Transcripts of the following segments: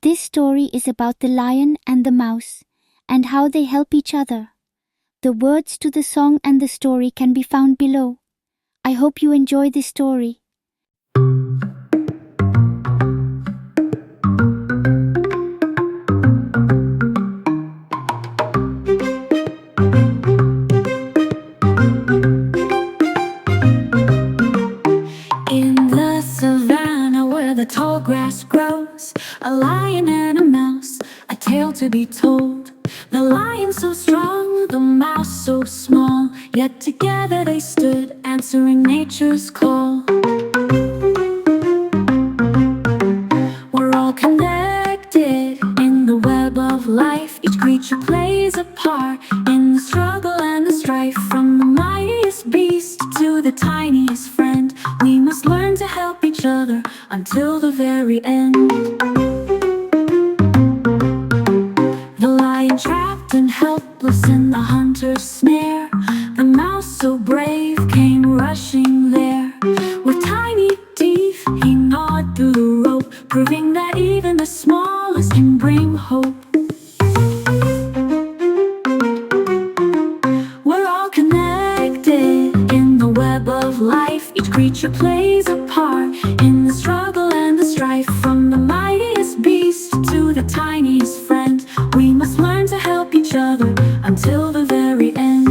This story is about the lion and the mouse, and how they help each other. The words to the song and the story can be found below. I hope you enjoy this story. In the savanna where the tall grass grows, a lion and a mouse, a tale to be told. The lion so strong, the mouse so small, yet together they stood, answering nature's call. We're all connected in the web of life. Each creature plays a part in the struggle and the strife. From the mightiest beast to the tiniest friend, we must learn to help each other until the very end. The lion trapped and helpless in the hunter's snare, the mouse so brave came rushing there. With tiny teeth he gnawed through the rope, proving that even the smallest can bring hope. We're all connected in the web of life. Each creature plays a part in the struggle and the strife. From the mightiest beast to the tiniest friend, we must learn to help each other until the very end.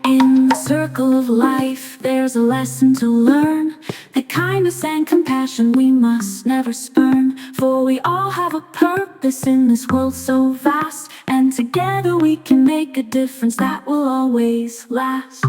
In the circle of life, there's a lesson to learn, that kindness and compassion we must never spurn. For we all have a purpose in this world so vast, and together we can make a difference that will always last.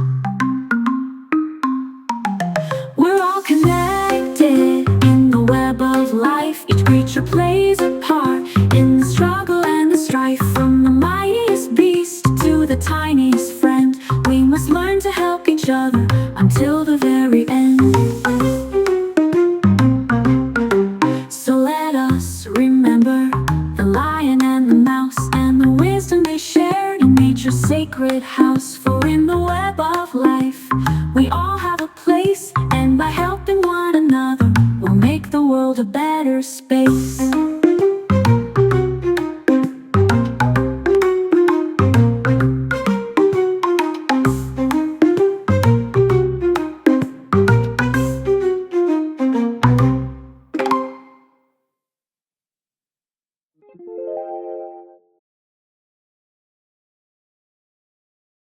We're all connected in the web of life. Each creature plays a part in the struggle and the strife. From the mightiest beast to the tiniest friend, we must learn to help each other until the very end.